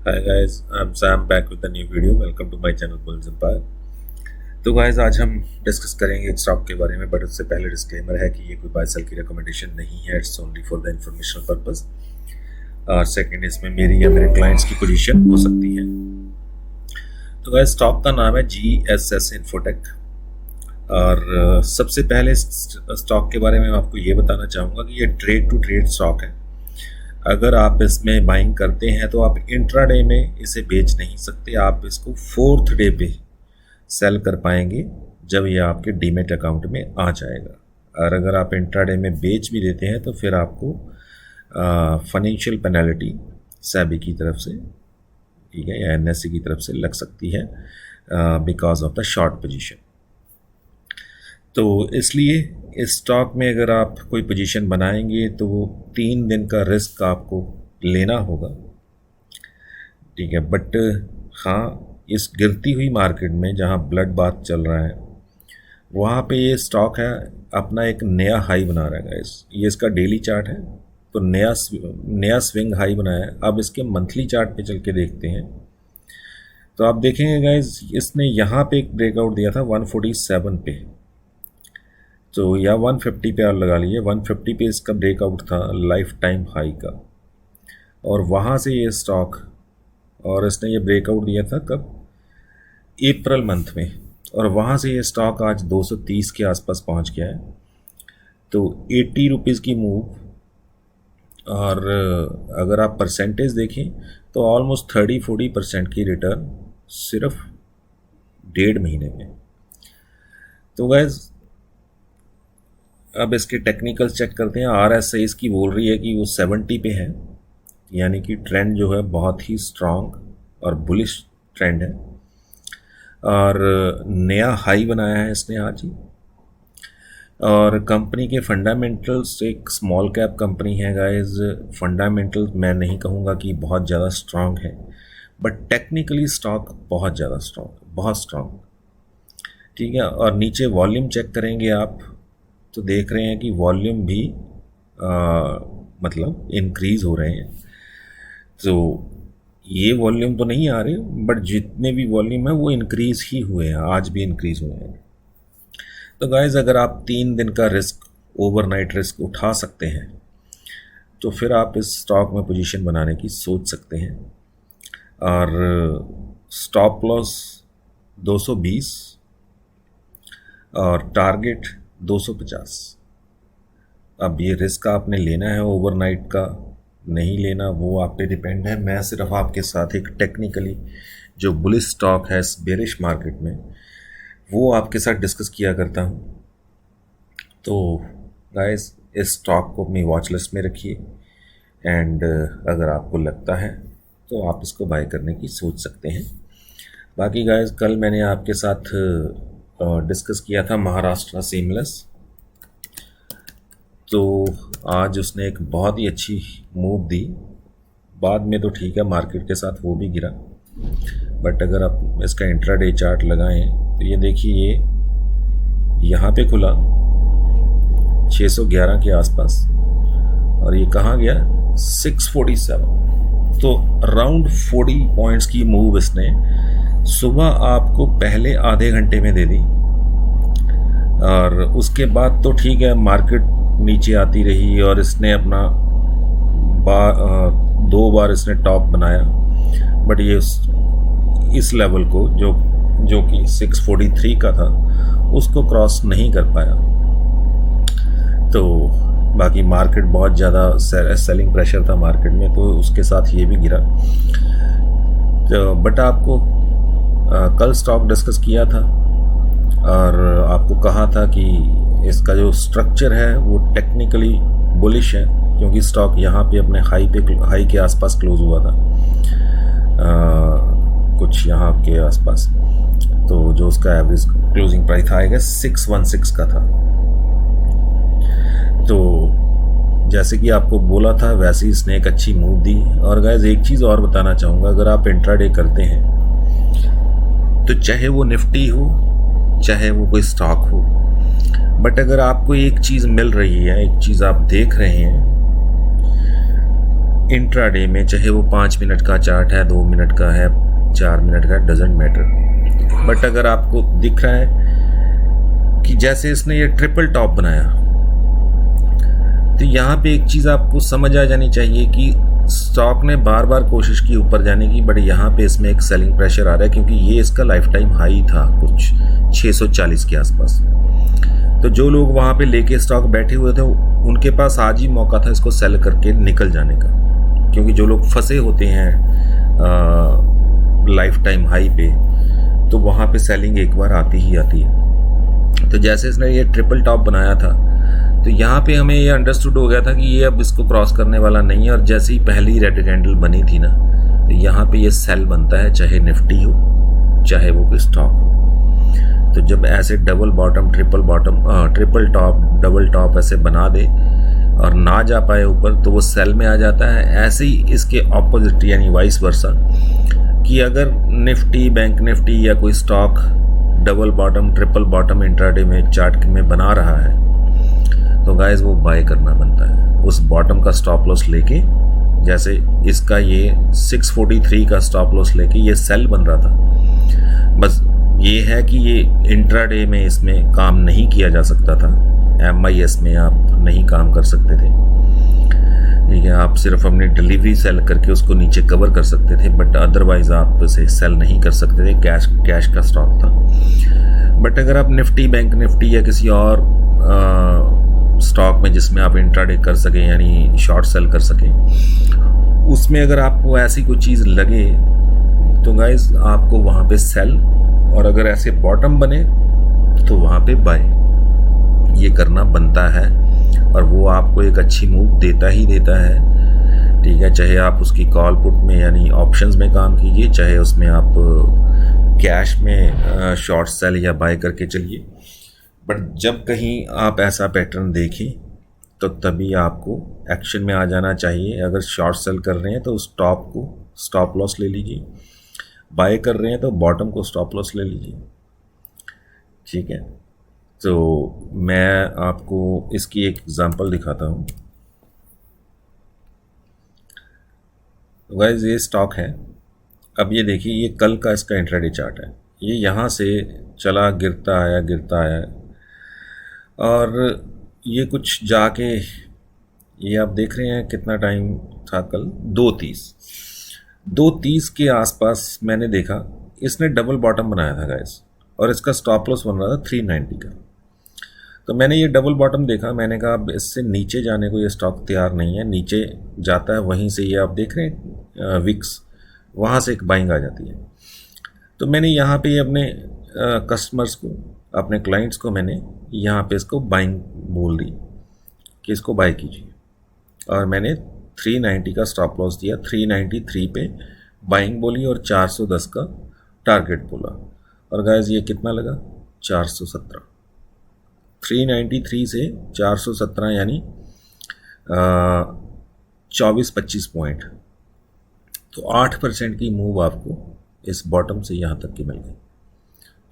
Hi guys, I'm Sam back with a new video. Welcome to my channel Bulls Empire. तो guys आज हम discuss करेंगे एक stock के बारे में, बट उससे पहले डिस्क्लेमर है कि ये कोई बाय सेल की रिकमेंडेशन नहीं है, it's only for the informational purpose. और सेकंड, इसमें मेरी या मेरे क्लाइंट्स की पोजीशन हो सकती है। तो गाइज स्टॉक का नाम है GSS इन्फोटेक। और सबसे पहले स्टॉक के बारे में मैं आपको ये बताना चाहूँगा कि ये ट्रेड टू ट्रेड स्टॉक है। अगर आप इसमें बाइंग करते हैं तो आप इंट्राडे में इसे बेच नहीं सकते, आप इसको 4th डे पे सेल कर पाएंगे जब ये आपके डीमेट अकाउंट में आ जाएगा। और अगर आप इंट्राडे में बेच भी देते हैं तो फिर आपको फाइनेंशियल पेनल्टी सेबी की तरफ से, ठीक है, या NSE की तरफ से लग सकती है because of the short position. तो इसलिए इस स्टॉक में अगर आप कोई पोजीशन बनाएंगे तो वो 3 दिन का रिस्क आपको लेना होगा, ठीक है। बट हाँ, इस गिरती हुई मार्केट में जहाँ ब्लड बाथ चल रहा है वहाँ पे ये स्टॉक है अपना एक नया हाई बना रहा है गाइस। ये इसका डेली चार्ट है, तो नया स्विंग हाई बनाया है। अब इसके मंथली चार्ट पे चल के देखते हैं तो आप देखेंगे गाइस, इसने यहाँ पे एक ब्रेकआउट दिया था 147 पे, तो या 150 पे आप लगा लीजिए। 150 पे इसका ब्रेकआउट था लाइफ टाइम हाई का, और वहाँ से ये स्टॉक, और इसने ये ब्रेकआउट दिया था कब, अप्रैल मंथ में, और वहाँ से ये स्टॉक आज 230 के आसपास पहुँच गया है। तो 80 रुपीज़ की मूव, और अगर आप परसेंटेज देखें तो ऑलमोस्ट 30-40% की रिटर्न सिर्फ 1.5 महीने में। तो गैस अब इसके टेक्निकल चेक करते हैं। RSI इसकी बोल रही है कि वो 70 पे है, यानी कि ट्रेंड जो है बहुत ही स्ट्रॉन्ग और बुलिश ट्रेंड है। और नया हाई बनाया है इसने आज ही। और कंपनी के फंडामेंटल्स, एक स्मॉल कैप कंपनी है गाइस, फंडामेंटल मैं नहीं कहूँगा कि बहुत ज़्यादा स्ट्रॉन्ग है, बट टेक्निकली स्टॉक बहुत ज़्यादा स्ट्रॉन्ग, बहुत स्ट्रॉन्ग, ठीक है। और नीचे वॉल्यूम चेक करेंगे आप तो देख रहे हैं कि वॉल्यूम भी मतलब इंक्रीज़ हो रहे हैं। तो ये वॉल्यूम तो नहीं आ रहे, बट जितने भी वॉल्यूम है वो इंक्रीज़ ही हुए हैं, आज भी इंक्रीज़ हुए हैं। तो गाइज़ अगर आप 3 दिन का रिस्क, ओवरनाइट रिस्क उठा सकते हैं तो फिर आप इस स्टॉक में पोजीशन बनाने की सोच सकते हैं। और स्टॉप लॉस 220 और टारगेट 250। अब ये रिस्क आपने लेना है, ओवरनाइट का नहीं लेना वो आप पे डिपेंड है। मैं सिर्फ आपके साथ एक टेक्निकली जो बुलिश स्टॉक है इस बेरिश मार्केट में, वो आपके साथ डिस्कस किया करता हूँ। तो गाइस इस स्टॉक को अपनी वॉच लिस्ट में रखिए, एंड अगर आपको लगता है तो आप इसको बाय करने की सोच सकते हैं। बाकी गाइस कल मैंने आपके साथ डिस्कस किया था महाराष्ट्र सीमलेस, तो आज उसने एक बहुत ही अच्छी मूव दी। बाद में तो ठीक है, मार्केट के साथ वो भी गिरा, बट अगर आप इसका इंट्राडे चार्ट लगाएं तो ये देखिए, ये यहाँ पे खुला 611 के आसपास, और ये कहाँ गया 647। तो अराउंड 40 पॉइंट्स की मूव इसने सुबह आपको पहले आधे घंटे में दे दी। और उसके बाद तो ठीक है, मार्केट नीचे आती रही और इसने अपना 2 बार इसने टॉप बनाया, बट ये इस लेवल को जो कि 643 का था उसको क्रॉस नहीं कर पाया। तो बाकी मार्केट बहुत ज़्यादा सेलिंग प्रेशर था मार्केट में, तो उसके साथ ये भी गिरा। तो बट आपको कल स्टॉक डिस्कस किया था और आपको कहा था कि इसका जो स्ट्रक्चर है वो टेक्निकली बुलिश है, क्योंकि स्टॉक यहाँ पे अपने हाई के आसपास क्लोज हुआ था, कुछ यहाँ के आसपास। तो जो उसका एवरेज क्लोजिंग प्राइस आएगा 616 का था। तो जैसे कि आपको बोला था वैसे ही इसने एक अच्छी मूव दी। और गाइस एक चीज़ और बताना चाहूँगा, अगर आप इंट्राडे करते हैं तो चाहे वो निफ्टी हो चाहे वो कोई स्टॉक हो, बट अगर आपको एक चीज़ मिल रही है, एक चीज़ आप देख रहे हैं इंट्राडे में, चाहे वो 5 मिनट का चार्ट है, 2 मिनट का है, 4 मिनट का, डजेंट मैटर। बट अगर आपको दिख रहा है कि जैसे इसने ये ट्रिपल टॉप बनाया, तो यहाँ पे एक चीज़ आपको समझ आ जानी चाहिए कि स्टॉक ने बार बार कोशिश की ऊपर जाने की, बट यहाँ पे इसमें एक सेलिंग प्रेशर आ रहा है क्योंकि ये इसका लाइफ टाइम हाई था कुछ 640 के आसपास। तो जो लोग वहाँ पे लेके स्टॉक बैठे हुए थे उनके पास आज ही मौका था इसको सेल करके निकल जाने का, क्योंकि जो लोग फंसे होते हैं लाइफ टाइम हाई पे, तो वहाँ पे सेलिंग एक बार आती ही आती है। तो जैसे इसने ये ट्रिपल टॉप बनाया था, तो यहाँ पे हमें ये अंडरस्टूड हो गया था कि ये अब इसको क्रॉस करने वाला नहीं है, और जैसे ही पहली रेड कैंडल बनी थी ना, तो यहाँ पे ये सेल बनता है, चाहे निफ्टी हो चाहे वो कोई स्टॉक हो। तो जब ऐसे double bottom, triple top, double top ऐसे बना दे और ना जा पाए ऊपर, तो वो सेल में आ जाता है। ऐसे ही इसके ऑपोजिट यानी वाइस वर्सा, कि अगर निफ्टी, बैंक निफ्टी या कोई stock double bottom, triple bottom intraday में चार्ट में बना रहा है, तो गाइस वो बाय करना बनता है उस बॉटम का स्टॉप लॉस लेके। जैसे इसका ये 643 का स्टॉप लॉस लेके ये सेल बन रहा था। बस ये है कि ये इंट्राडे में इसमें काम नहीं किया जा सकता था, MIS में आप नहीं काम कर सकते थे, ठीक है। आप सिर्फ अपनी डिलीवरी सेल करके उसको नीचे कवर कर सकते थे, बट अदरवाइज आप इसे सेल नहीं कर सकते थे, कैश का स्टॉक था। बट अगर आप निफ्टी, बैंक निफ्टी या किसी और स्टॉक में जिसमें आप इंट्राडे कर सकें यानी शॉर्ट सेल कर सकें, उसमें अगर आपको ऐसी कोई चीज़ लगे तो गाइस आपको वहाँ पे सेल, और अगर ऐसे बॉटम बने तो वहाँ पे बाय, ये करना बनता है। और वो आपको एक अच्छी मूव देता ही देता है, ठीक है। चाहे आप उसकी कॉल पुट में यानी ऑप्शंस में काम कीजिए, चाहे उसमें आप कैश में शॉर्ट सेल या बाय करके चलिए। बट जब कहीं आप ऐसा पैटर्न देखें तो तभी आपको एक्शन में आ जाना चाहिए। अगर शॉर्ट सेल कर रहे हैं तो उस टॉप को स्टॉप लॉस ले लीजिए, बाय कर रहे हैं तो बॉटम को स्टॉप लॉस ले लीजिए, ठीक है। तो मैं आपको इसकी एक एग्जांपल दिखाता हूँ। तो गाइस ये स्टॉक है, अब ये देखिए, ये कल का इसका इंट्राडे चार्ट है। ये यहाँ से चला, गिरता आया और ये कुछ जाके, ये आप देख रहे हैं कितना टाइम था कल, 2:30 के आसपास मैंने देखा इसने डबल बॉटम बनाया था गाइस, और इसका स्टॉप लॉस बन रहा था 390 का। तो मैंने ये डबल बॉटम देखा, मैंने कहा अब इससे नीचे जाने को ये स्टॉक तैयार नहीं है, नीचे जाता है वहीं से, ये आप देख रहे हैं विक्स, वहाँ से एक बाइंग आ जाती है। तो मैंने यहाँ पे अपने कस्टमर्स को, अपने क्लाइंट्स को मैंने यहाँ पे इसको बाइंग बोल दी कि इसको बाय कीजिए, और मैंने 390 का स्टॉप लॉस दिया, 393 पे बाइंग बोली और 410 का टारगेट बोला। और गाइस ये कितना लगा, 417। 393 से 417 यानी 24-25 पॉइंट, तो 8% की मूव आपको इस बॉटम से यहाँ तक की मिल गई।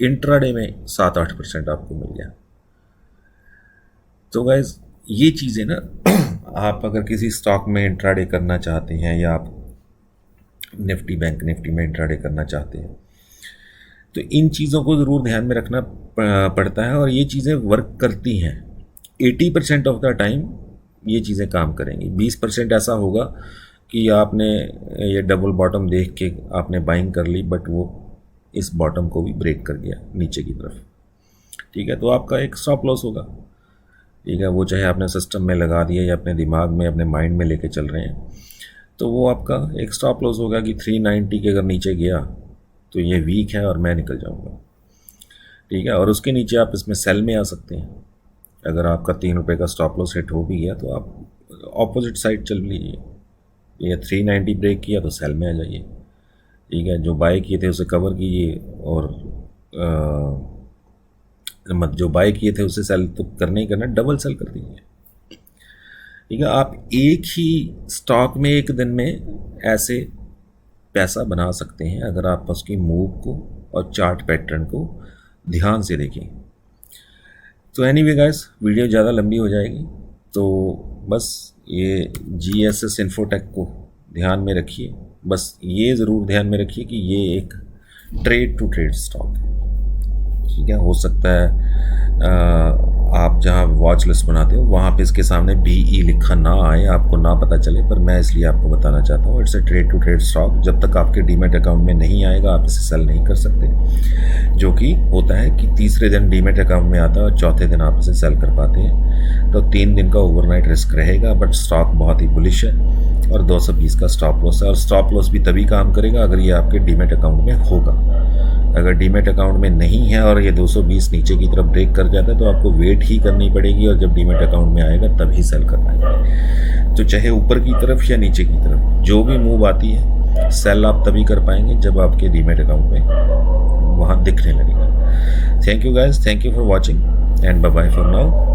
इंट्राडे में 7-8% आपको मिल गया। तो गाइज ये चीज़ें ना आप अगर किसी स्टॉक में इंट्राडे करना चाहते हैं या आप निफ्टी, बैंक निफ्टी में इंट्राडे करना चाहते हैं, तो इन चीज़ों को ज़रूर ध्यान में रखना पड़ता है, और ये चीज़ें वर्क करती हैं। 80% ऑफ द टाइम ये चीज़ें काम करेंगी। 20% ऐसा होगा कि आपने ये डबल बॉटम देख के आपने बाइंग कर ली, बट वो इस बॉटम को भी ब्रेक कर गया नीचे की तरफ, ठीक है। तो आपका एक स्टॉप लॉस होगा, ठीक है। वो चाहे आपने सिस्टम में लगा दिया या अपने दिमाग में, अपने माइंड में लेके चल रहे हैं, तो वो आपका एक स्टॉप लॉस होगा कि 390 के अगर नीचे गया तो ये वीक है और मैं निकल जाऊंगा, ठीक है। और उसके नीचे आप इसमें सेल में आ सकते हैं। अगर आपका 3 रुपये का स्टॉप लॉस हिट हो भी गया तो आप ऑपोजिट साइड चल लीजिए, ये 390 ब्रेक किया तो सेल में आ जाइए, ठीक है। जो बाय किए थे उसे कवर कीजिए, और जो बाय किए थे उसे सेल तो करना ही करना, डबल सेल कर दीजिए, ठीक है। आप एक ही स्टॉक में एक दिन में ऐसे पैसा बना सकते हैं अगर आप उसकी मूव को और चार्ट पैटर्न को ध्यान से देखें। तो एनीवे गाइस, वीडियो ज़्यादा लंबी हो जाएगी, तो बस ये GSS इन्फोटेक को ध्यान में रखिए। बस ये ज़रूर ध्यान में रखिए कि ये एक ट्रेड टू ट्रेड स्टॉक है, ठीक है। हो सकता है आप जहाँ वॉच लिस्ट बनाते हो वहाँ पे इसके सामने BE लिखा ना आए, आपको ना पता चले, पर मैं इसलिए आपको बताना चाहता हूँ it's a trade to trade stock. जब तक आपके डीमैट अकाउंट में नहीं आएगा आप इसे सेल नहीं कर सकते, जो कि होता है कि तीसरे दिन डीमैट अकाउंट में आता है और चौथे दिन आप इसे सेल कर पाते हैं। तो 3 दिन का ओवरनाइट रिस्क रहेगा, बट स्टॉक बहुत ही बुलिश है और 220 का स्टॉप लॉस है। और स्टॉप लॉस भी तभी काम करेगा अगर ये आपके डीमैट अकाउंट में होगा। अगर डीमैट अकाउंट में नहीं है और ये 220 नीचे की तरफ ब्रेक कर जाता है तो आपको वेट ही करनी पड़ेगी, और जब डीमैट अकाउंट में आएगा तभी सेल कर पाएंगे। तो चाहे ऊपर की तरफ या नीचे की तरफ जो भी मूव आती है, सेल आप तभी कर पाएंगे जब आपके डीमैट अकाउंट में वहाँ दिखने लगेगा। Thank you guys, thank you for watching and bye bye for now.